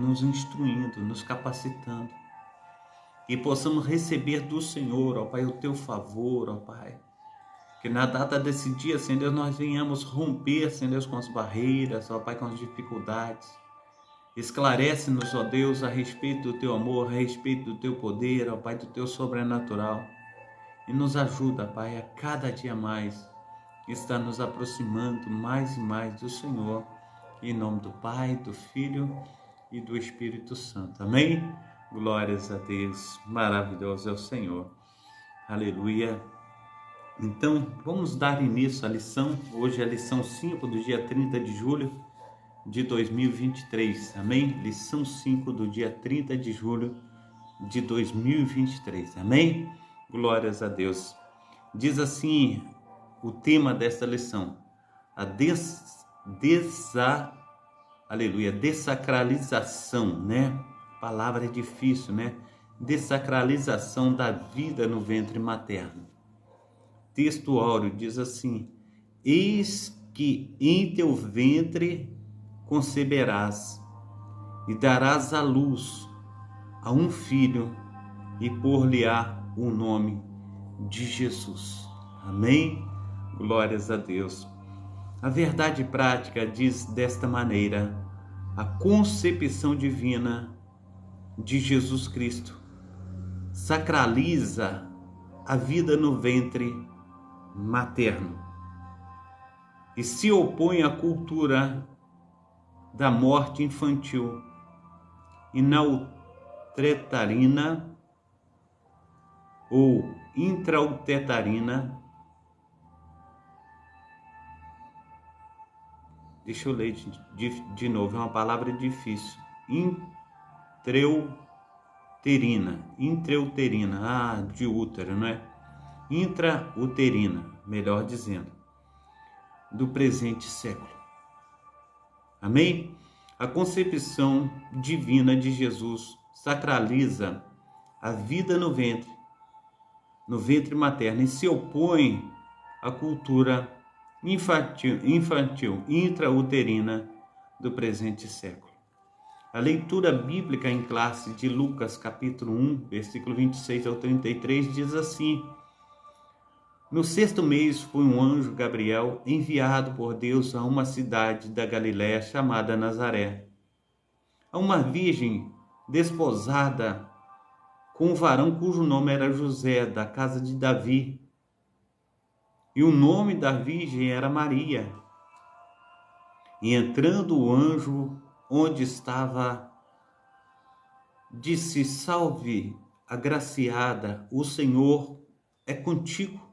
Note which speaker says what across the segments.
Speaker 1: nos instruindo, nos capacitando. E possamos receber do Senhor, ó Pai, o teu favor, ó Pai. Que na data desse dia, Senhor Deus, nós venhamos romper, Senhor Deus, com as barreiras, ó Pai, com as dificuldades. Esclarece-nos, ó Deus, a respeito do teu amor, a respeito do teu poder, ó Pai, do teu sobrenatural. E nos ajuda, Pai, a cada dia mais estar nos aproximando mais e mais do Senhor. Em nome do Pai, do Filho e do Espírito Santo. Amém? Glórias a Deus. Maravilhoso é o Senhor. Aleluia. Então, vamos dar início à lição. Hoje é a lição 5 do dia 30 de julho de 2023. Amém? Lição 5 do dia 30 de julho de 2023. Amém? Glórias a Deus. Diz assim o tema desta lição: a dessacralização, né? Palavra é difícil, né? Dessacralização da vida no ventre materno. Texto áureo diz assim: eis que em teu ventre conceberás e darás à luz a um filho e por-lhe-á o nome de Jesus. Amém? Glórias a Deus. A verdade prática diz desta maneira: a concepção divina de Jesus Cristo sacraliza a vida no ventre materno e se opõe à cultura da morte infantil intrauterina ou intrauterina. Deixa eu ler de novo, é uma palavra difícil. Intrauterina, de útero, não é? Intrauterina, melhor dizendo, do presente século. Amém? A concepção divina de Jesus sacraliza a vida no ventre materno, e se opõe à cultura infantil intrauterina do presente século. A leitura bíblica em classe de Lucas capítulo 1, versículo 26 ao 33 diz assim: no 6º mês foi um anjo Gabriel enviado por Deus a uma cidade da Galiléia chamada Nazaré, a uma virgem desposada com um varão cujo nome era José, da casa de Davi, e o nome da virgem era Maria. E entrando o anjo onde estava, disse: salve, agraciada, o Senhor é contigo.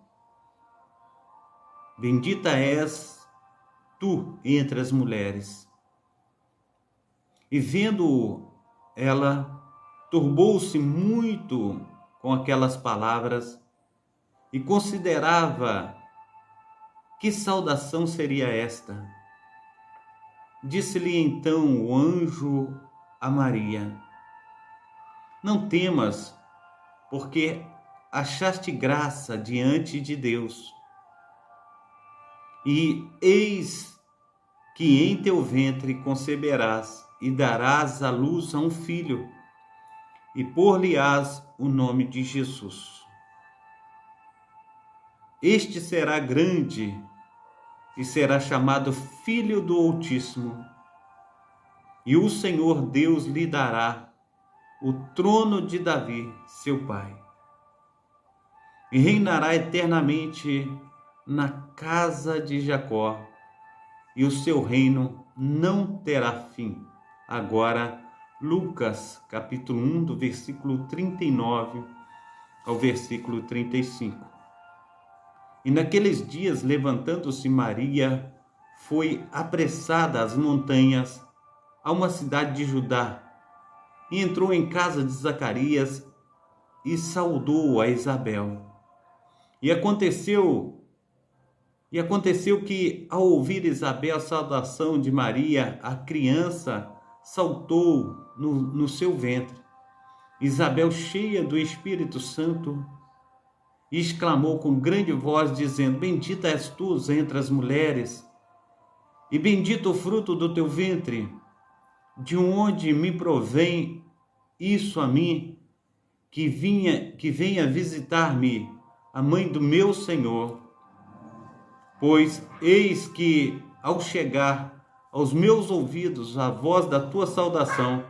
Speaker 1: Bendita és tu entre as mulheres. E vendo ela, turbou-se muito com aquelas palavras e considerava que saudação seria esta. Disse-lhe então o anjo a Maria: não temas, porque achaste graça diante de Deus. E eis que em teu ventre conceberás e darás à luz a um filho, e por-lhe-ás o nome de Jesus. Este será grande e será chamado Filho do Altíssimo, e o Senhor Deus lhe dará o trono de Davi, seu pai, e reinará eternamente na casa de Jacó, e o seu reino não terá fim. Agora, Lucas, capítulo 1, do versículo 39 ao versículo 35. E naqueles dias, levantando-se Maria, foi apressada às montanhas, a uma cidade de Judá, e entrou em casa de Zacarias e saudou a Isabel. E aconteceu que, ao ouvir Isabel a saudação de Maria, a criança saltou no seu ventre. Isabel, cheia do Espírito Santo, exclamou com grande voz, dizendo: bendita és tu entre as mulheres, e bendito o fruto do teu ventre. de onde me provém isso a mim, que venha visitar-me a mãe do meu Senhor? Pois eis que, ao chegar aos meus ouvidos a voz da tua saudação,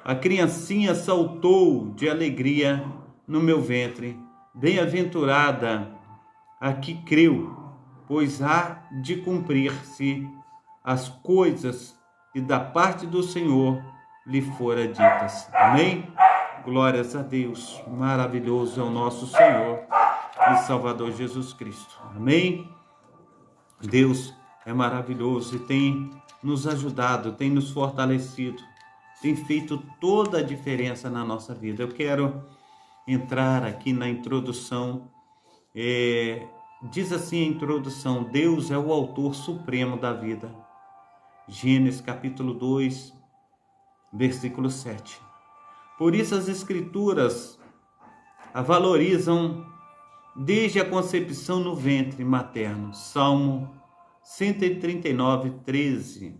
Speaker 1: a criancinha saltou de alegria no meu ventre. Bem-aventurada a que creu, pois há de cumprir-se as coisas que da parte do Senhor lhe fora ditas. Amém? Glórias a Deus. Maravilhoso é o nosso Senhor e Salvador Jesus Cristo. Amém? Deus é maravilhoso e tem nos ajudado, tem nos fortalecido, tem feito toda a diferença na nossa vida. Eu quero entrar aqui na introdução. Diz assim a introdução: Deus é o autor supremo da vida. Gênesis capítulo 2, versículo 7. Por isso as Escrituras a valorizam desde a concepção no ventre materno. Salmo 139, 13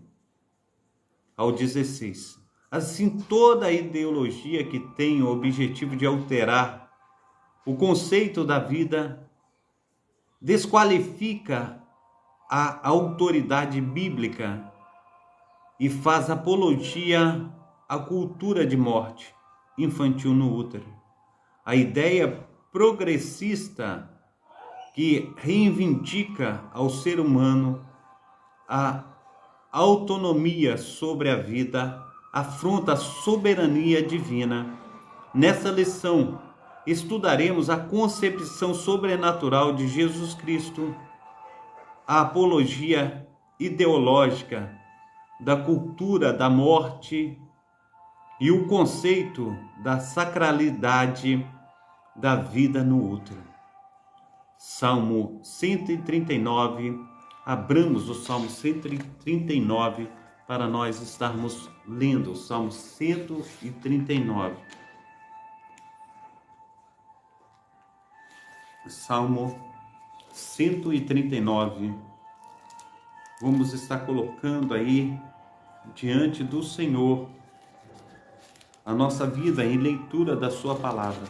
Speaker 1: ao 16. Assim, toda a ideologia que tem o objetivo de alterar o conceito da vida desqualifica a autoridade bíblica e faz apologia à cultura de morte infantil no útero. A ideia progressista que reivindica ao ser humano a autonomia sobre a vida afronta a soberania divina. Nessa lição, estudaremos a concepção sobrenatural de Jesus Cristo, a apologia ideológica da cultura da morte e o conceito da sacralidade da vida no útero. Salmo 139, abramos o Salmo 139 para nós estarmos lendo o Salmo 139. Salmo 139. Vamos estar colocando aí diante do Senhor a nossa vida em leitura da sua palavra.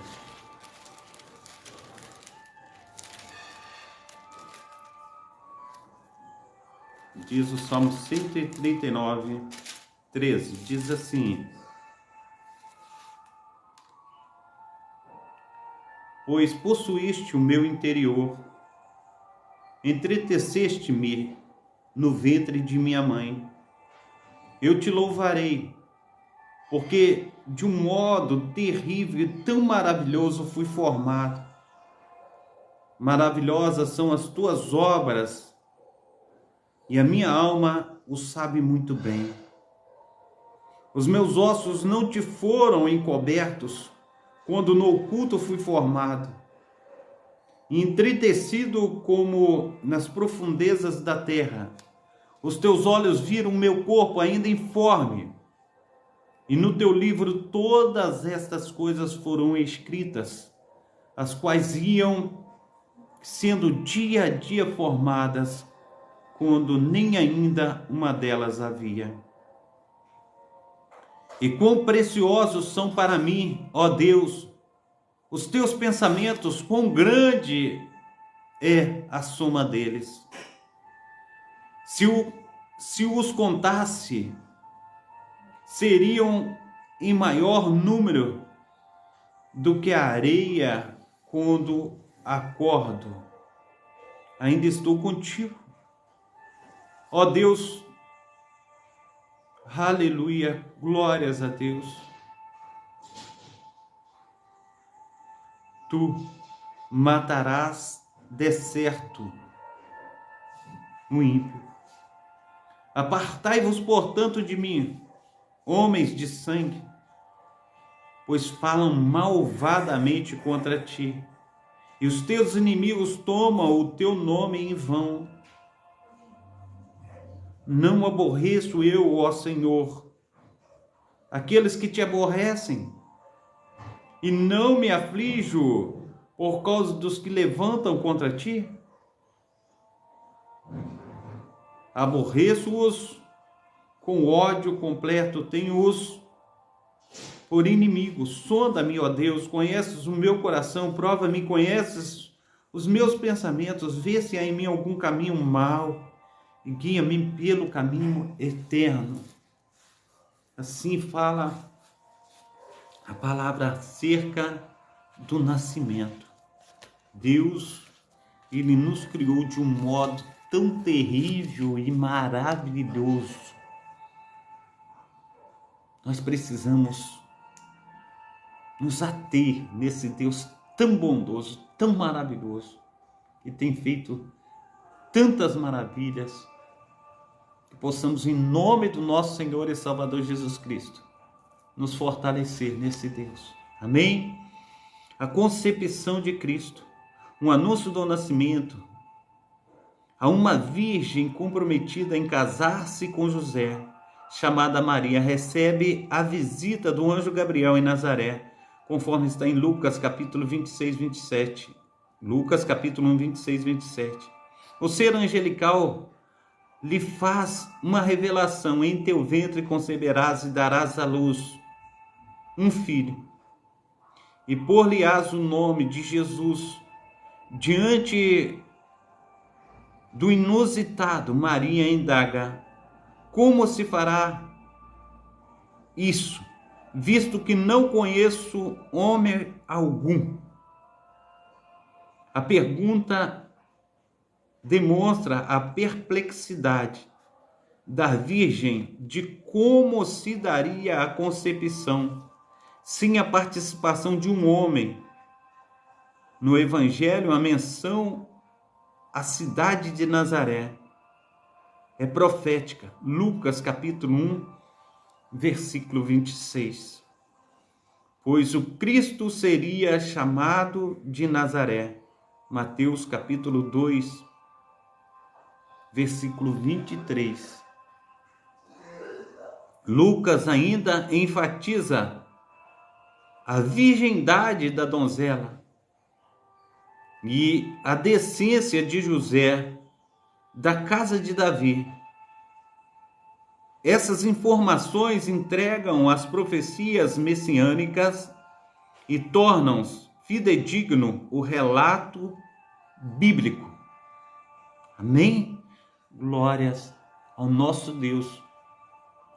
Speaker 1: Diz o Salmo 139, 13, diz assim: Pois possuíste o meu interior, entreteceste-me no ventre de minha mãe. Eu te louvarei, porque de um modo terrível e tão maravilhoso fui formado. Maravilhosas são as tuas obras, e a minha alma o sabe muito bem. Os meus ossos não te foram encobertos, quando no oculto fui formado, entretecido como nas profundezas da terra. Os teus olhos viram o meu corpo ainda informe, e no teu livro todas estas coisas foram escritas, as quais iam sendo dia a dia formadas, quando nem ainda uma delas havia. E quão preciosos são para mim, ó Deus, os teus pensamentos, quão grande é a soma deles. Se os contasse, seriam em maior número do que a areia quando acordo. Ainda estou contigo. Ó Deus, aleluia, glórias a Deus. Tu matarás de certo o ímpio. Apartai-vos, portanto, de mim, homens de sangue, pois falam malvadamente contra ti, e os teus inimigos tomam o teu nome em vão. Não aborreço eu, ó Senhor, aqueles que te aborrecem, e não me aflijo por causa dos que levantam contra ti? Aborreço-os com ódio completo, tenho-os por inimigos. Sonda-me, ó Deus, conheces o meu coração, prova-me, conheces os meus pensamentos, vê se há em mim algum caminho mau e guia-me pelo caminho eterno. Assim fala a palavra acerca do nascimento. Deus, Ele nos criou de um modo tão terrível e maravilhoso. Nós precisamos nos ater nesse Deus tão bondoso, tão maravilhoso, que tem feito tantas maravilhas, que possamos, em nome do nosso Senhor e Salvador Jesus Cristo, nos fortalecer nesse Deus. Amém? A concepção de Cristo, um anúncio do nascimento, a uma virgem comprometida em casar-se com José, chamada Maria, recebe a visita do anjo Gabriel em Nazaré, conforme está em Lucas capítulo 26, 27. Lucas capítulo 1, 26, 27. O ser angelical lhe faz uma revelação: em teu ventre conceberás e darás à luz um filho, e por-lhe-ás o nome de Jesus. Diante do inusitado, Maria indaga: como se fará isso, visto que não conheço homem algum? A pergunta demonstra a perplexidade da virgem de como se daria a concepção sem a participação de um homem. No Evangelho, a menção à cidade de Nazaré é profética. Lucas capítulo 1, versículo 26. Pois o Cristo seria chamado de Nazaré. Mateus capítulo 2, versículo 23. Lucas ainda enfatiza a virgindade da donzela e a decência de José, da casa de Davi. Essas informações entregam as profecias messiânicas e tornam fidedigno o relato bíblico. Amém? Glórias ao nosso Deus,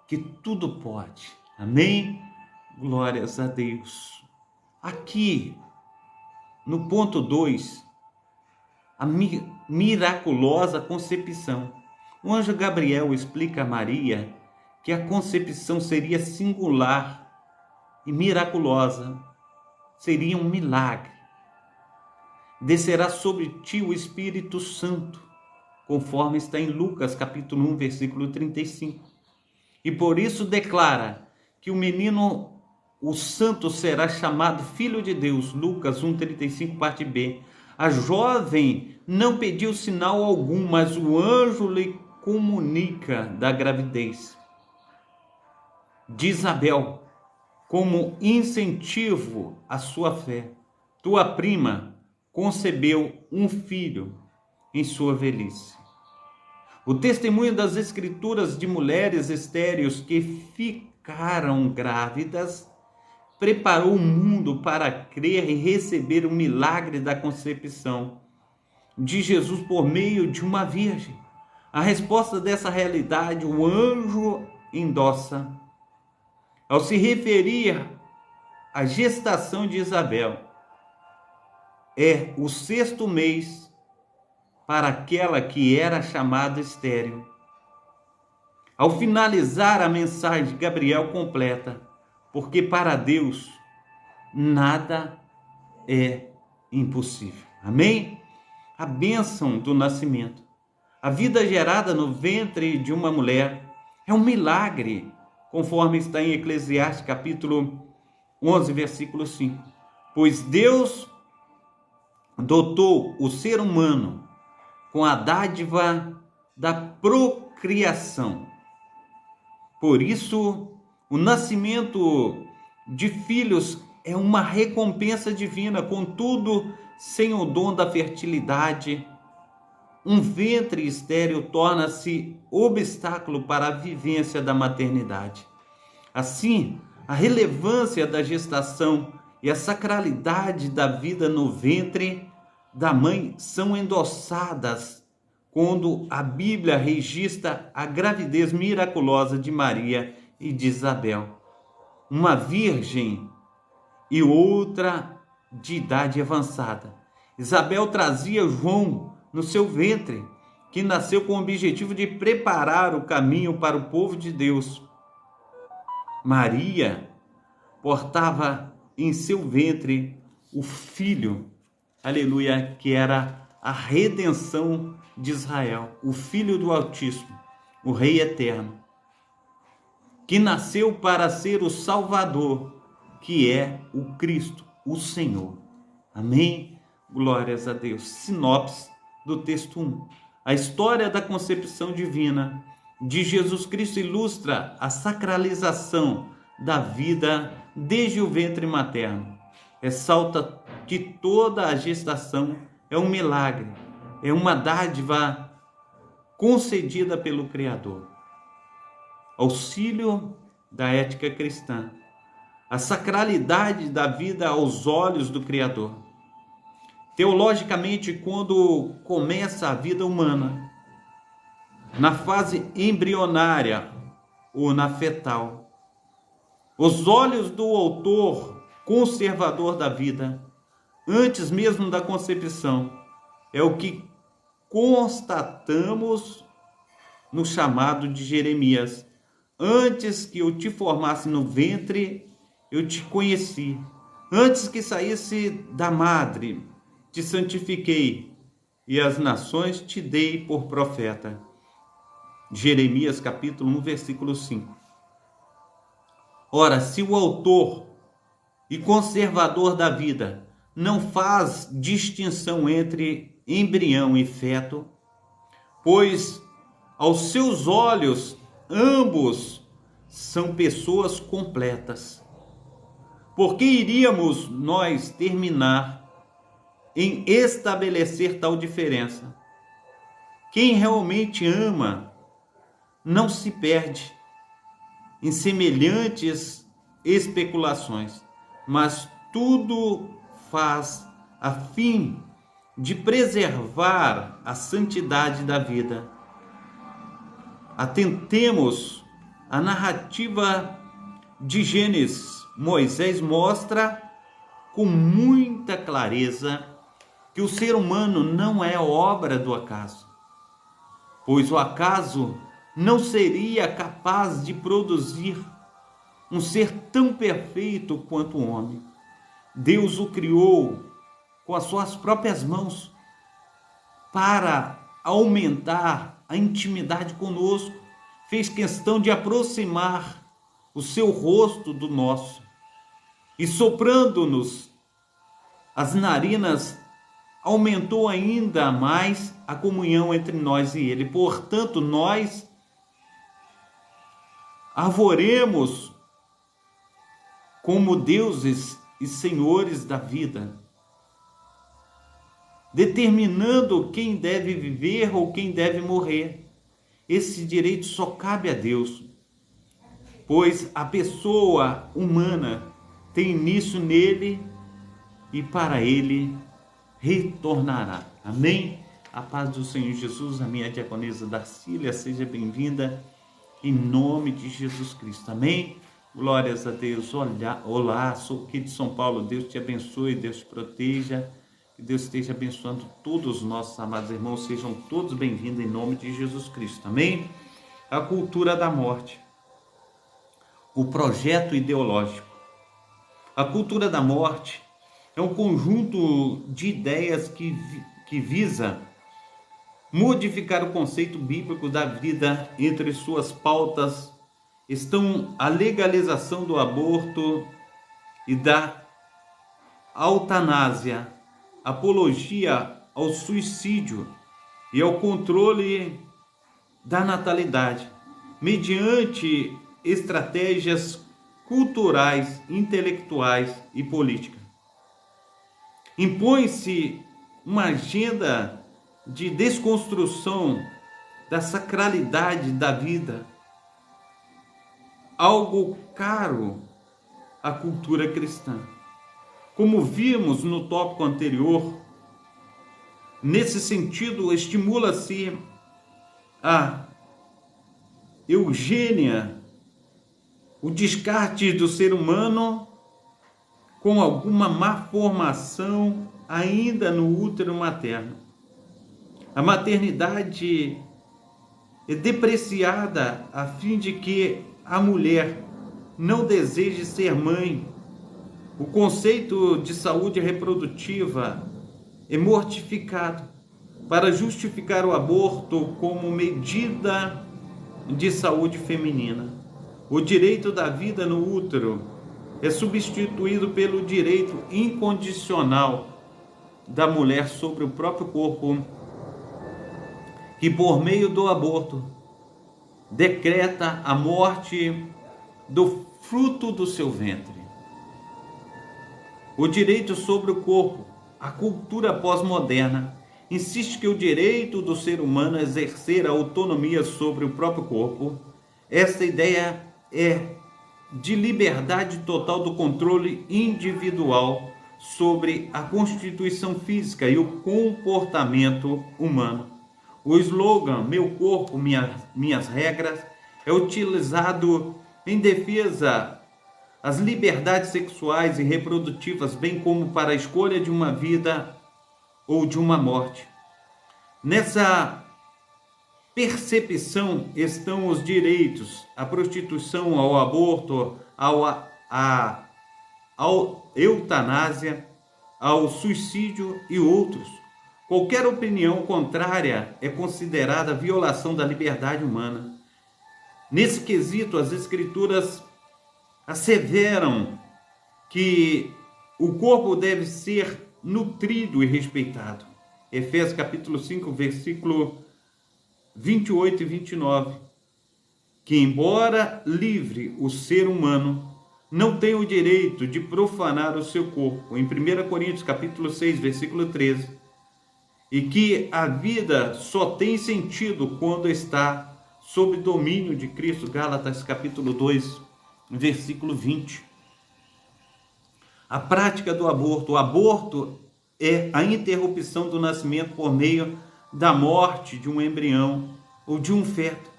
Speaker 1: que tudo pode. Amém? Glórias a Deus. Aqui, no ponto 2, a miraculosa concepção. O anjo Gabriel explica a Maria que a concepção seria singular e miraculosa, seria um milagre. Descerá sobre ti o Espírito Santo, conforme está em Lucas capítulo 1, versículo 35. E por isso declara que o menino, o santo, será chamado Filho de Deus. Lucas 1:35, parte B. A jovem não pediu sinal algum, mas o anjo lhe comunica da gravidez de Isabel como incentivo à sua fé. Tua prima concebeu um filho em sua velhice. O testemunho das Escrituras de mulheres estéreis que ficaram grávidas preparou o mundo para crer e receber o milagre da concepção de Jesus por meio de uma virgem. A resposta dessa realidade o anjo endossa ao se referir à gestação de Isabel. É o 6º mês para aquela que era chamada estéril. Ao finalizar a mensagem de Gabriel completa: porque para Deus nada é impossível. Amém? A bênção do nascimento. A vida gerada no ventre de uma mulher é um milagre, conforme está em Eclesiastes capítulo 11, versículo 5. Pois Deus dotou o ser humano com a dádiva da procriação. Por isso, o nascimento de filhos é uma recompensa divina, contudo, sem o dom da fertilidade um ventre estéril torna-se obstáculo para a vivência da maternidade. Assim, a relevância da gestação e a sacralidade da vida no ventre da mãe são endossadas quando a Bíblia registra a gravidez miraculosa de Maria e de Isabel, uma virgem e outra de idade avançada. Isabel trazia João no seu ventre, que nasceu com o objetivo de preparar o caminho para o povo de Deus. Maria portava em seu ventre o Filho, aleluia, que era a redenção de Israel, o Filho do Altíssimo, o Rei Eterno, que nasceu para ser o Salvador, que é o Cristo, o Senhor. Amém? Glórias a Deus. Sinopse do texto 1. A história da concepção divina de Jesus Cristo ilustra a sacralização da vida desde o ventre materno. Ressalta que toda a gestação é um milagre, é uma dádiva concedida pelo Criador. Auxílio da ética cristã. A sacralidade da vida aos olhos do Criador. Teologicamente, quando começa a vida humana, na fase embrionária ou na fetal, os olhos do autor conservador da vida, antes mesmo da concepção, é o que constatamos no chamado de Jeremias. Antes que eu te formasse no ventre, eu te conheci. Antes que saísse da madre, te santifiquei, e as nações te dei por profeta. Jeremias capítulo 1, versículo 5. Ora, se o autor e conservador da vida não faz distinção entre embrião e feto, pois aos seus olhos ambos são pessoas completas, por que iríamos nós terminar em estabelecer tal diferença? Quem realmente ama não se perde em semelhantes especulações, mas tudo faz a fim de preservar a santidade da vida. Atentemos à narrativa de Gênesis. Moisés mostra com muita clareza que o ser humano não é obra do acaso, pois o acaso não seria capaz de produzir um ser tão perfeito quanto o homem. Deus o criou com as suas próprias mãos para aumentar a intimidade conosco. Fez questão de aproximar o seu rosto do nosso e soprando-nos as narinas, aumentou ainda mais a comunhão entre nós e ele. Portanto, nós arvoremos como deuses e senhores da vida, determinando quem deve viver ou quem deve morrer. Esse direito só cabe a Deus, pois a pessoa humana tem início nele e para ele retornará. Amém? A paz do Senhor Jesus. A minha diaconisa Darcília, seja bem-vinda em nome de Jesus Cristo. Amém? Glórias a Deus. Olá, sou aqui de São Paulo. Deus te abençoe, Deus te proteja. Que Deus esteja abençoando todos os nossos amados irmãos. Sejam todos bem-vindos em nome de Jesus Cristo. Amém? A cultura da morte. O projeto ideológico. A cultura da morte é um conjunto de ideias que visa modificar o conceito bíblico da vida. Entre suas pautas estão a legalização do aborto e da eutanásia, apologia ao suicídio e ao controle da natalidade, mediante estratégias culturais, intelectuais e políticas. Impõe-se uma agenda de desconstrução da sacralidade da vida, algo caro à cultura cristã. Como vimos no tópico anterior, nesse sentido, estimula-se a eugênia, o descarte do ser humano com alguma má formação ainda no útero materno. A maternidade é depreciada a fim de que a mulher não deseje ser mãe. O conceito de saúde reprodutiva é mortificado para justificar o aborto como medida de saúde feminina. O direito da vida no útero é substituído pelo direito incondicional da mulher sobre o próprio corpo, que por meio do aborto decreta a morte do fruto do seu ventre. O direito sobre o corpo, a cultura pós-moderna, insiste que o direito do ser humano a exercer a autonomia sobre o próprio corpo, essa ideia é de liberdade total do controle individual sobre a constituição física e o comportamento humano. O slogan "Meu corpo, minhas regras" é utilizado em defesa às liberdades sexuais e reprodutivas, bem como para a escolha de uma vida ou de uma morte. Nessa percepção estão os direitos à prostituição, ao aborto, à eutanásia, ao suicídio e outros. Qualquer opinião contrária é considerada violação da liberdade humana. Nesse quesito, as Escrituras asseveram que o corpo deve ser nutrido e respeitado. Efésios capítulo 5, versículo 28 e 29. Que embora livre, o ser humano não tem o direito de profanar o seu corpo. Em 1 Coríntios capítulo 6, versículo 13. E que a vida só tem sentido quando está sob domínio de Cristo. Gálatas capítulo 2, versículo 20. A prática do aborto. O aborto é a interrupção do nascimento por meio da morte de um embrião ou de um feto.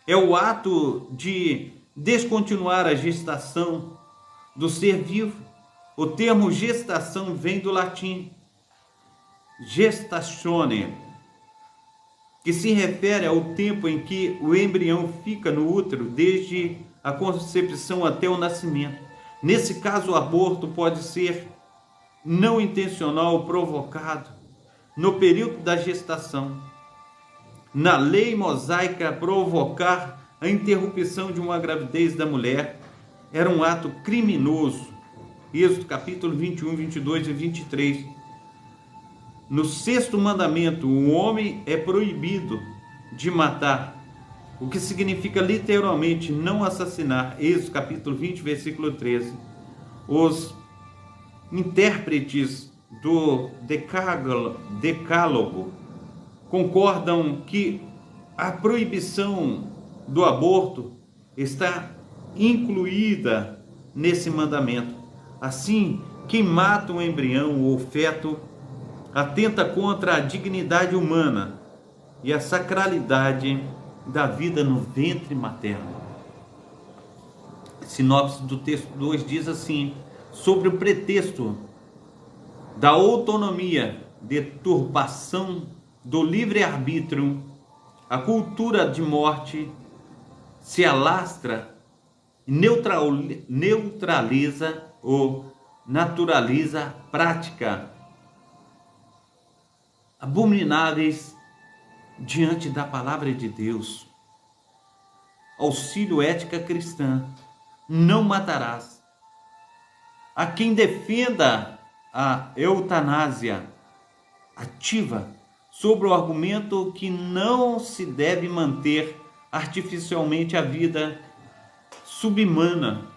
Speaker 1: É o ato de descontinuar a gestação do ser vivo. O termo gestação vem do latim gestatione, que se refere ao tempo em que o embrião fica no útero, desde a concepção até o nascimento. Nesse caso, o aborto pode ser não intencional ou provocado no período da gestação. Na lei mosaica, provocar a interrupção de uma gravidez da mulher era um ato criminoso. Êxodo capítulo 21, 22 e 23. No sexto mandamento, o homem é proibido de matar, o que significa literalmente não assassinar. Êxodo capítulo 20, versículo 13. Os intérpretes do Decálogo concordam que a proibição do aborto está incluída nesse mandamento. Assim, quem mata um embrião ou feto atenta contra a dignidade humana e a sacralidade da vida no ventre materno. Sinopse do texto 2 diz assim: sobre o pretexto da autonomia, deturpação do livre-arbítrio, a cultura de morte se alastra e neutraliza ou naturaliza a prática abomináveis diante da palavra de Deus. Auxílio ética cristã: não matarás. A quem defenda a eutanásia ativa sobre o argumento que não se deve manter artificialmente a vida subhumana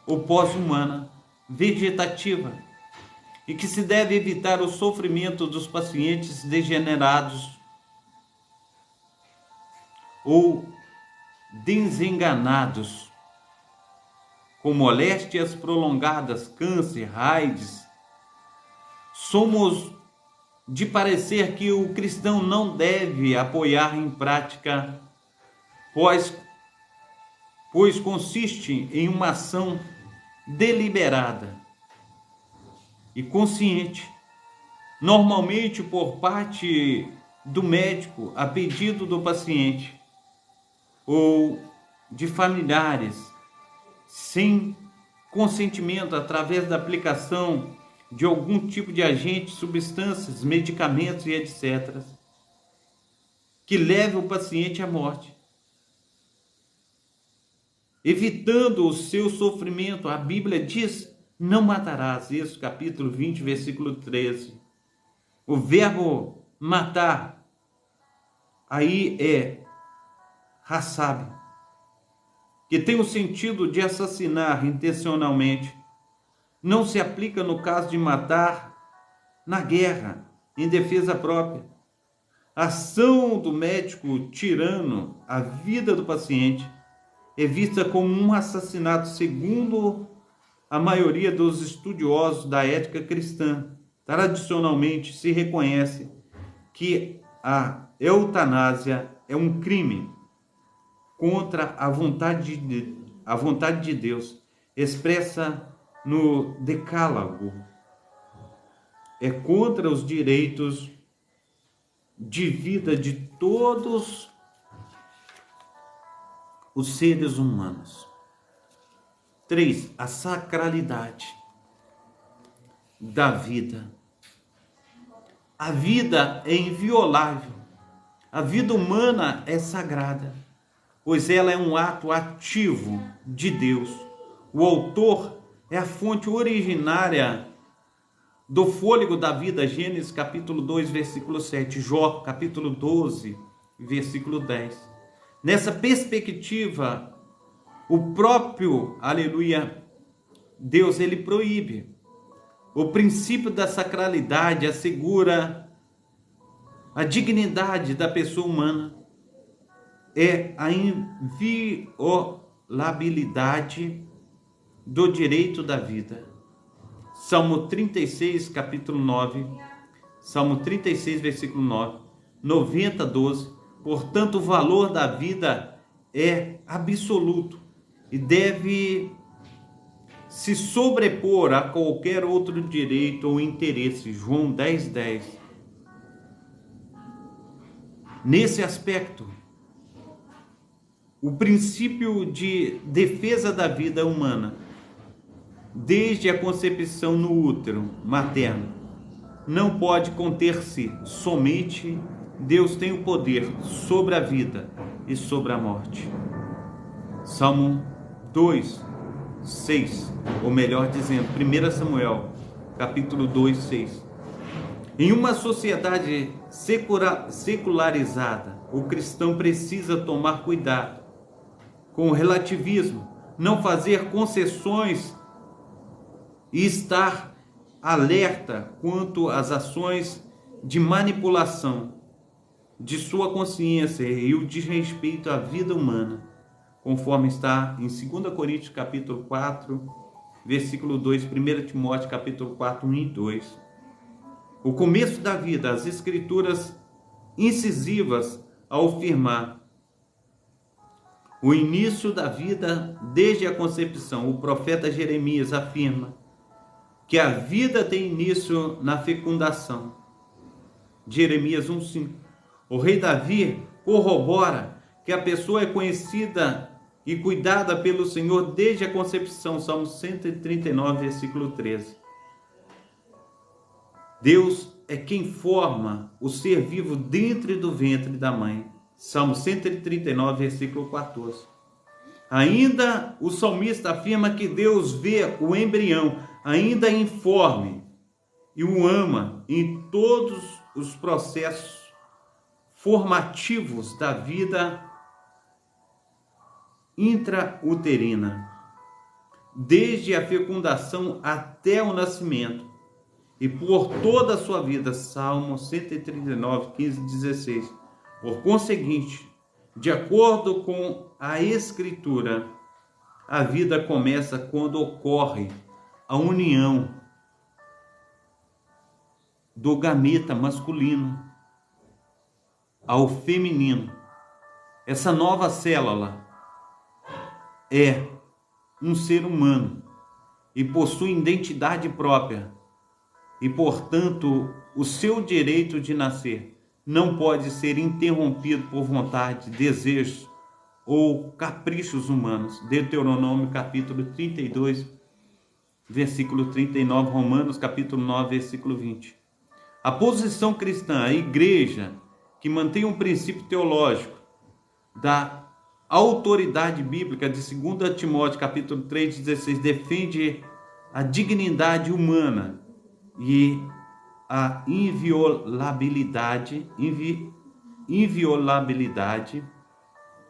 Speaker 1: ou pós-humana, vegetativa, e que se deve evitar o sofrimento dos pacientes degenerados ou desenganados, com moléstias prolongadas, câncer, AIDS. Somos de parecer que o cristão não deve apoiar em prática, pois consiste em uma ação deliberada e consciente, normalmente por parte do médico a pedido do paciente ou de familiares, sem consentimento, através da aplicação de algum tipo de agente, substâncias, medicamentos e etc., que leve o paciente à morte, evitando o seu sofrimento. A Bíblia diz: não matarás. Isso, capítulo 20, versículo 13. O verbo matar aí é hasab, que tem o sentido de assassinar intencionalmente. Não se aplica no caso de matar na guerra, em defesa própria. A ação do médico tirando a vida do paciente é vista como um assassinato, segundo a maioria dos estudiosos da ética cristã. Tradicionalmente se reconhece que a eutanásia é um crime contra a vontade de Deus, expressa no Decálogo. É contra os direitos de vida de todos os seres humanos. 3. A sacralidade da vida. A vida é inviolável. A vida humana é sagrada, pois ela é um ato ativo de Deus. O autor é a fonte originária do fôlego da vida. Gênesis capítulo 2, versículo 7. Jó capítulo 12, versículo 10. Nessa perspectiva, o próprio, aleluia, Deus, ele proíbe. O princípio da sacralidade assegura a dignidade da pessoa humana, é a inviolabilidade do direito da vida. Salmo 36, capítulo 9, Salmo 36, versículo 9, 90, 12. Portanto, o valor da vida é absoluto e deve se sobrepor a qualquer outro direito ou interesse. João 10, 10. Nesse aspecto, o princípio de defesa da vida humana, desde a concepção no útero materno, não pode conter-se somente. Deus tem o poder sobre a vida e sobre a morte. Salmo 2, 6, ou melhor dizendo, 1 Samuel, capítulo 2, 6. Em uma sociedade secularizada, o cristão precisa tomar cuidado com o relativismo, não fazer concessões e estar alerta quanto às ações de manipulação de sua consciência e o desrespeito à vida humana, conforme está em 2 Coríntios capítulo 4, versículo 2, 1 Timóteo capítulo 4, 1 e 2. O começo da vida, as escrituras incisivas ao afirmar o início da vida desde a concepção. O profeta Jeremias afirma que a vida tem início na fecundação. Jeremias 1:5. O rei Davi corrobora que a pessoa é conhecida e cuidada pelo Senhor desde a concepção. Salmo 139, versículo 13. Deus é quem forma o ser vivo dentro do ventre da mãe. Salmo 139, versículo 14. Ainda o salmista afirma que Deus vê o embrião ainda informe e o ama em todos os processos formativos da vida intrauterina, desde a fecundação até o nascimento. e por toda a sua vida. Salmo 139, 15 e 16. Por conseguinte, de acordo com a Escritura, a vida começa quando ocorre a união do gameta masculino ao feminino. Essa nova célula é um ser humano e possui identidade própria e, portanto, o seu direito de nascer não pode ser interrompido por vontade, desejos ou caprichos humanos. Deuteronômio capítulo 32, versículo 39, Romanos capítulo 9, versículo 20. A posição cristã, a igreja que mantém um princípio teológico da autoridade bíblica de 2 Timóteo capítulo 3, 16, defende a dignidade humana e a inviolabilidade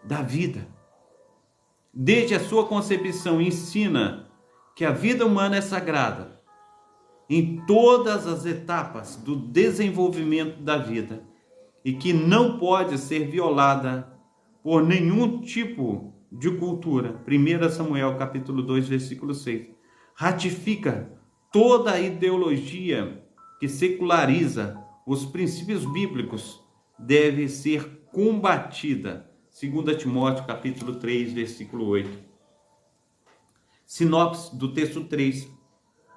Speaker 1: da vida. Desde a sua concepção, ensina que a vida humana é sagrada em todas as etapas do desenvolvimento da vida e que não pode ser violada por nenhum tipo de cultura. 1 Samuel capítulo 2, versículo 6. Ratifica toda a ideologia que seculariza os princípios bíblicos deve ser combatida. 2 Timóteo capítulo 3, versículo 8. Sinopse do texto 3.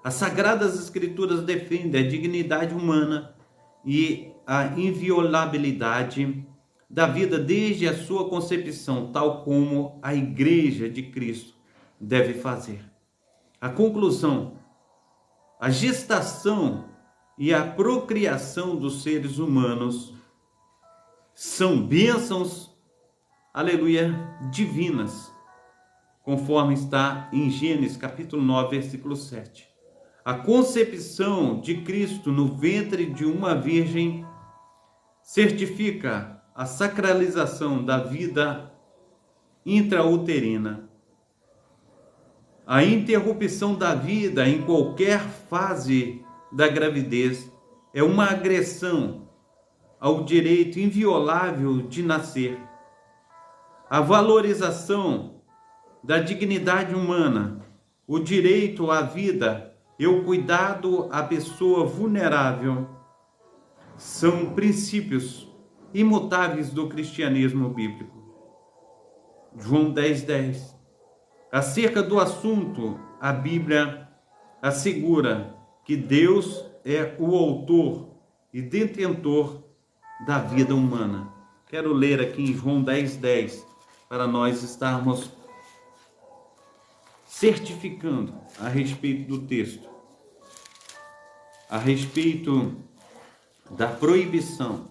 Speaker 1: As Sagradas Escrituras defendem a dignidade humana e a inviolabilidade da vida desde a sua concepção, tal como a Igreja de Cristo deve fazer. A conclusão: a gestação e a procriação dos seres humanos são bênçãos, aleluia, divinas, conforme está em Gênesis capítulo 9, versículo 7. A concepção de Cristo no ventre de uma virgem certifica a sacralização da vida intrauterina. A interrupção da vida em qualquer fase da gravidez é uma agressão ao direito inviolável de nascer. A valorização da dignidade humana, o direito à vida e o cuidado à pessoa vulnerável são princípios imutáveis do cristianismo bíblico. João 10:10. Acerca do assunto, a Bíblia assegura que Deus é o autor e detentor da vida humana. Quero ler aqui em João 10:10 para nós estarmos certificando a respeito do texto, a respeito da proibição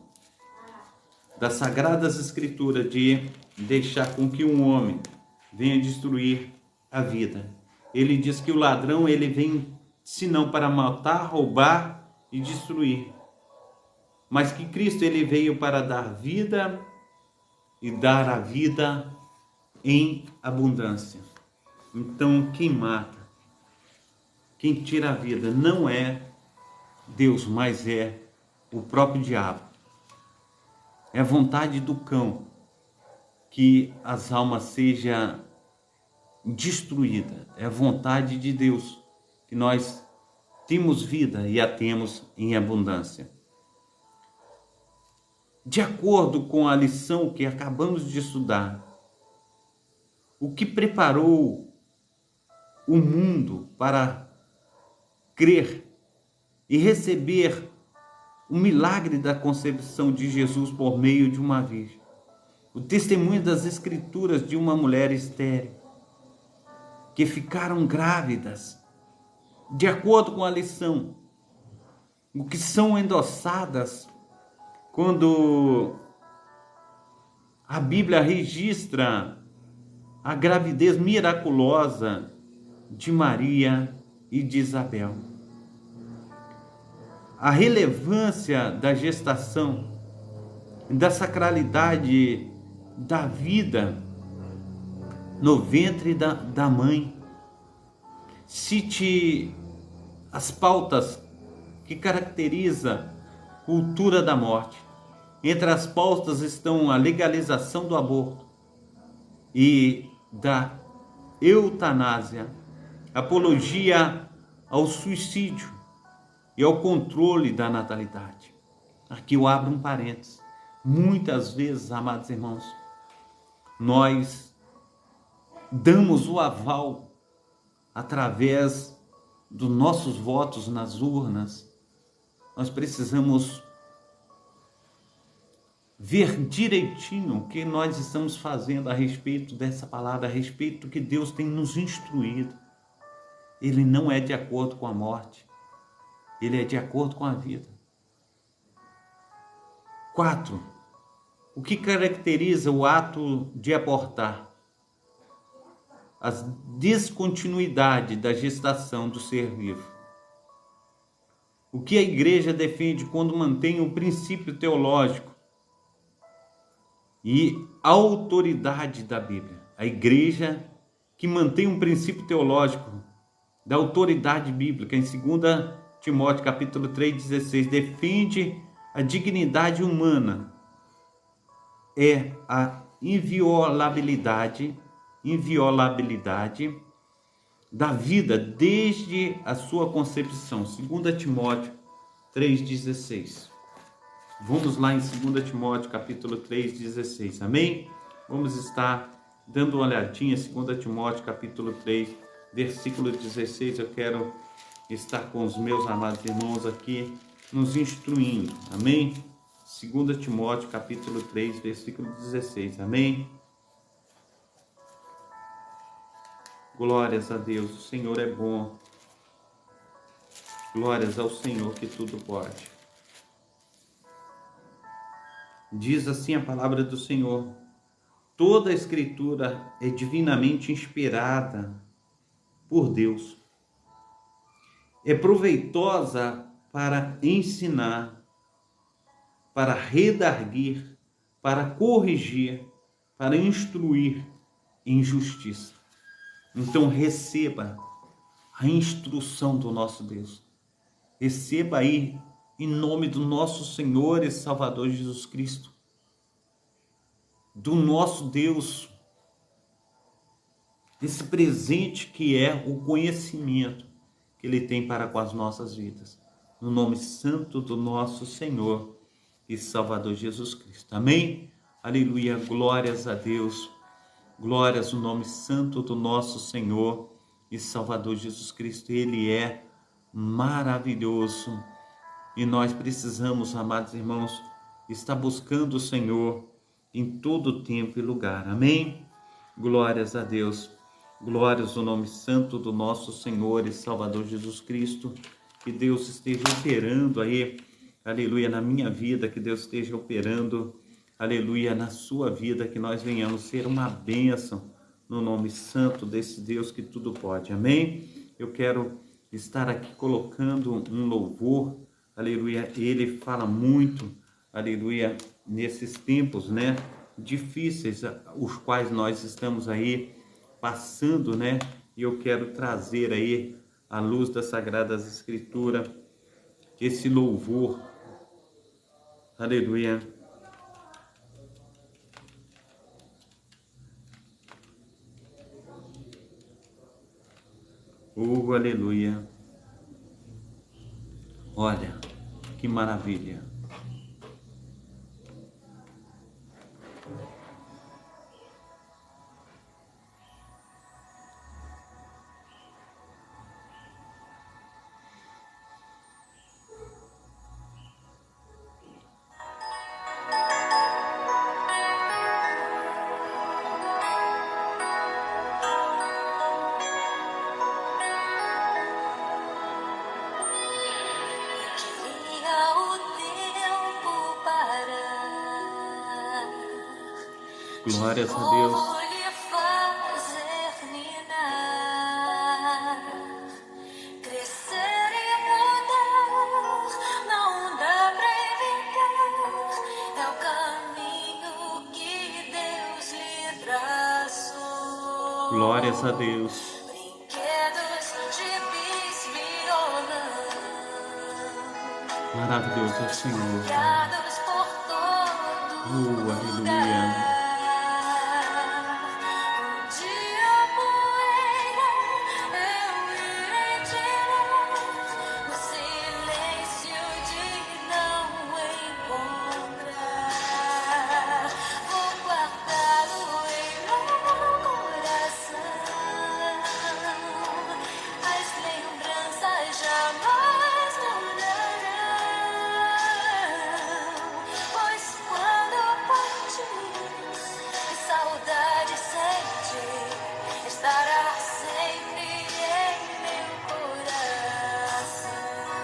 Speaker 1: das Sagradas Escrituras de deixar com que um homem venha destruir a vida. Ele diz que o ladrão ele vem senão para matar, roubar e destruir, mas que Cristo ele veio para dar vida e dar a vida em abundância. Então quem mata, quem tira a vida não é Deus, mas é o próprio diabo. É vontade do cão que as almas sejam destruídas. É vontade de Deus que nós temos vida e a temos em abundância. De acordo com a lição que acabamos de estudar, o que preparou o mundo para crer e receber o milagre da concepção de Jesus por meio de uma virgem? O testemunho das Escrituras de uma mulher estéril, que ficaram grávidas, de acordo com a lição, o que são endossadas quando a Bíblia registra a gravidez miraculosa de Maria e de Isabel. A relevância da gestação, da sacralidade da vida no ventre da mãe. Cite as pautas que caracteriza a cultura da morte. Entre as pautas estão a legalização do aborto e da eutanásia, apologia ao suicídio e ao controle da natalidade. Aqui eu abro um parênteses. Muitas vezes, amados irmãos, nós damos o aval através dos nossos votos nas urnas. Nós precisamos ver direitinho o que nós estamos fazendo a respeito dessa palavra, a respeito do que Deus tem nos instruído. Ele não é de acordo com a morte, ele é de acordo com a vida. 4. O que caracteriza o ato de abortar? A descontinuidade da gestação do ser vivo. O que a igreja defende quando mantém o princípio teológico e a autoridade da Bíblia? A igreja que mantém um princípio teológico da autoridade bíblica, em 2 Timóteo capítulo 3,16, defende a dignidade humana, é a inviolabilidade da vida desde a sua concepção. 2 Timóteo 3,16. Vamos lá em 2 Timóteo capítulo 3,16. Amém? Vamos estar dando uma olhadinha em 2 Timóteo capítulo 3, versículo 16. Eu quero estar com os meus amados irmãos aqui nos instruindo. Amém? 2 Timóteo capítulo 3, versículo 16. Amém? Glórias a Deus, o Senhor é bom. Glórias ao Senhor que tudo pode. Diz assim a palavra do Senhor: toda a Escritura é divinamente inspirada por Deus. É proveitosa para ensinar, para redarguir, para corrigir, para instruir em justiça. Então receba a instrução do nosso Deus. Receba aí, em nome do nosso Senhor e Salvador Jesus Cristo, do nosso Deus, esse presente que é o conhecimento que Ele tem para com as nossas vidas. No nome santo do nosso Senhor e Salvador Jesus Cristo. Amém? Aleluia, glórias a Deus. Glórias ao nome santo do nosso Senhor e Salvador Jesus Cristo. Ele é maravilhoso. E nós precisamos, amados irmãos, estar buscando o Senhor em todo tempo e lugar. Amém? Glórias a Deus. Glórias ao nome santo do nosso Senhor e Salvador Jesus Cristo. Que Deus esteja operando aí, aleluia, na minha vida. Que Deus esteja operando, aleluia, na sua vida. Que nós venhamos ser uma bênção no nome santo desse Deus que tudo pode. Amém? Eu quero estar aqui colocando um louvor, aleluia. Ele fala muito, aleluia, nesses tempos, né, difíceis, os quais nós estamos aí passando, né? E eu quero trazer aí, à luz das Sagradas Escrituras, esse louvor, aleluia. Aleluia. Olha, que maravilha. Glórias a Deus. Glórias a Deus.
Speaker 2: Brinquedos de bis, violão,
Speaker 1: Maravilhoso é o Senhor. Aleluia.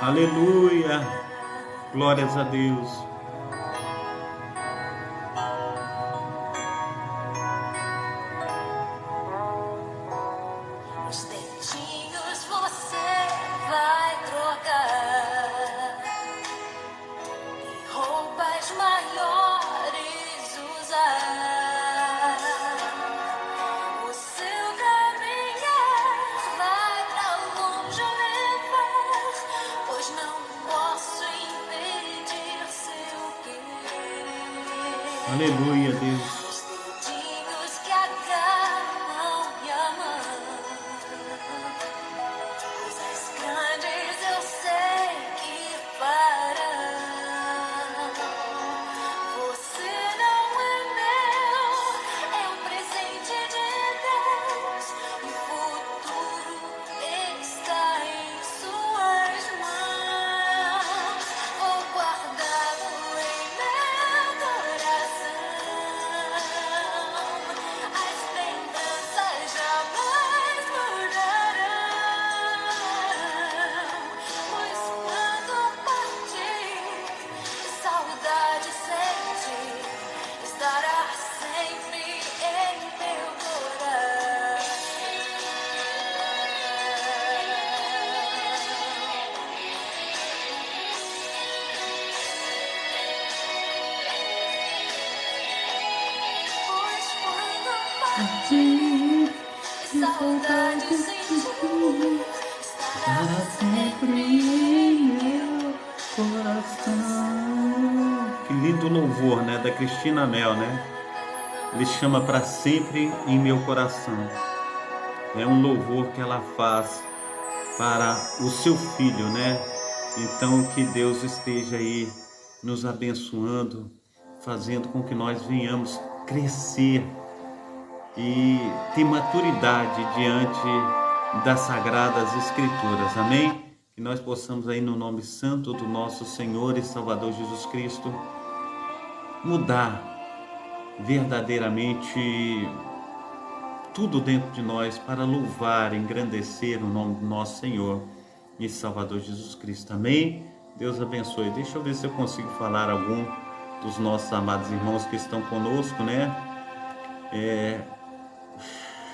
Speaker 1: Aleluia, glórias a Deus.
Speaker 2: Os dentinhos você vai trocar e roupas maiores usar. O seu caminhar vai pra longe levar, pois não posso impedir seu querer.
Speaker 1: Aleluia, Deus.
Speaker 2: Os dedinhos que agarram minha mão, coisas grandes eu sei que farão. Você não é meu, é um presente de Deus. O futuro está em suas mãos. Vou guardá-lo em meu coração. As lembranças jamais mudarão, pois quando partir, saudade sente, estará sempre em meu coração. Pois quando partir, saudade sentir, estará sempre em meu
Speaker 1: Coração. Que lindo louvor, né? Da Cristina Mel, né? Ele chama para sempre em meu coração. É um louvor que ela faz para o seu filho, né? Então que Deus esteja aí nos abençoando, fazendo com que nós venhamos crescer e ter maturidade diante das Sagradas Escrituras, amém? Que nós possamos aí no nome santo do nosso Senhor e Salvador Jesus Cristo mudar verdadeiramente tudo dentro de nós para louvar, engrandecer o nome do nosso Senhor e Salvador Jesus Cristo, amém? Deus abençoe. Deixa eu ver se eu consigo falar algum dos nossos amados irmãos que estão conosco, né?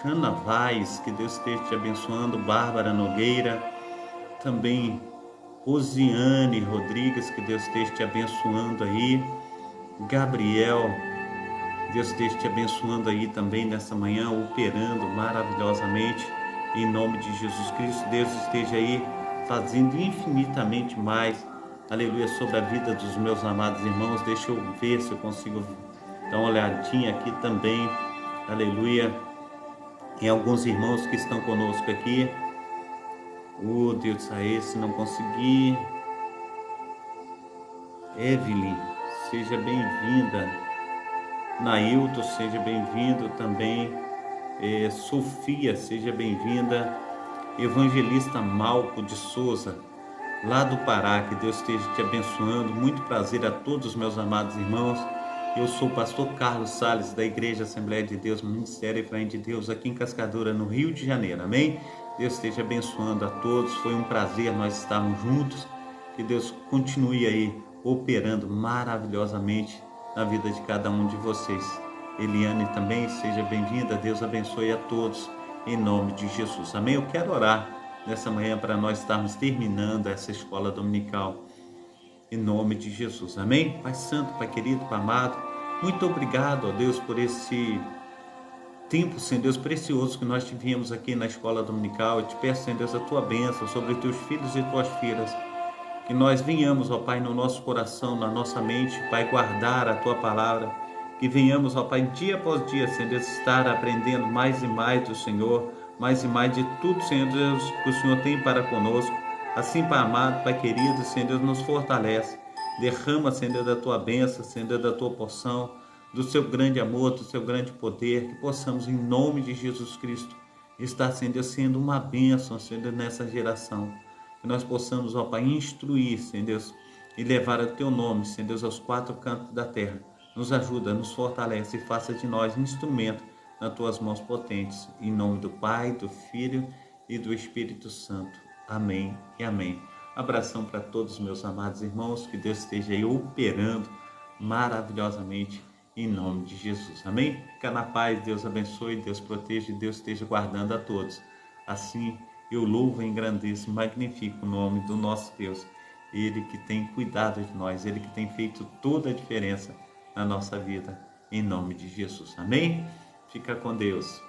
Speaker 1: Ana Vaz, que Deus esteja te abençoando. Bárbara Nogueira, também Rosiane Rodrigues, que Deus esteja te abençoando aí. Gabriel, Deus esteja te abençoando aí também nessa manhã, operando maravilhosamente em nome de Jesus Cristo. Deus esteja aí fazendo infinitamente mais, aleluia, sobre a vida dos meus amados irmãos. Deixa eu ver se eu consigo dar uma olhadinha aqui também, aleluia, em alguns irmãos que estão conosco aqui. Oh, Deus, se não conseguir. Evelyn, seja bem-vinda. Nailton, seja bem-vindo também. Sofia, seja bem-vinda. Evangelista Malco de Souza, lá do Pará, que Deus esteja te abençoando. Muito prazer a todos os meus amados irmãos. Eu sou o pastor Carlos Salles, da Igreja Assembleia de Deus, Ministério Efraim de Deus, aqui em Cascadura, no Rio de Janeiro, amém? Deus esteja abençoando a todos. Foi um prazer nós estarmos juntos. Que Deus continue aí operando maravilhosamente na vida de cada um de vocês. Eliane também, seja bem-vinda. Deus abençoe a todos em nome de Jesus, amém? Eu quero orar nessa manhã para nós estarmos terminando essa escola dominical em nome de Jesus, amém? Pai Santo, Pai querido, Pai amado, muito obrigado, ó Deus, por esse tempo, Senhor Deus, precioso que nós tivemos aqui na escola dominical. Eu te peço, Senhor Deus, a tua bênção sobre os teus filhos e tuas filhas. Que nós venhamos, ó Pai, no nosso coração, na nossa mente, Pai, guardar a Tua palavra. Que venhamos, ó Pai, dia após dia, Senhor Deus, estar aprendendo mais e mais do Senhor, mais e mais de tudo, Senhor Deus, que o Senhor tem para conosco. Assim, Pai amado, Pai querido, Senhor Deus, nos fortalece. Derrama, Senhor Deus, da Tua bênção, Senhor Deus, da Tua porção, do Seu grande amor, do Seu grande poder, que possamos, em nome de Jesus Cristo, estar, Senhor Deus, sendo uma bênção, Senhor Deus, nessa geração. Que nós possamos, ó Pai, instruir, Senhor Deus, e levar o Teu nome, Senhor Deus, aos quatro cantos da terra. Nos ajuda, nos fortalece e faça de nós instrumento nas Tuas mãos potentes. Em nome do Pai, do Filho e do Espírito Santo. Amém e amém. Abração para todos meus amados irmãos, que Deus esteja aí operando maravilhosamente em nome de Jesus. Amém? Fica na paz, Deus abençoe, Deus proteja e Deus esteja guardando a todos. Assim eu louvo, engrandeço, magnifico o nome do nosso Deus. Ele que tem cuidado de nós, Ele que tem feito toda a diferença na nossa vida, em nome de Jesus. Amém? Fica com Deus.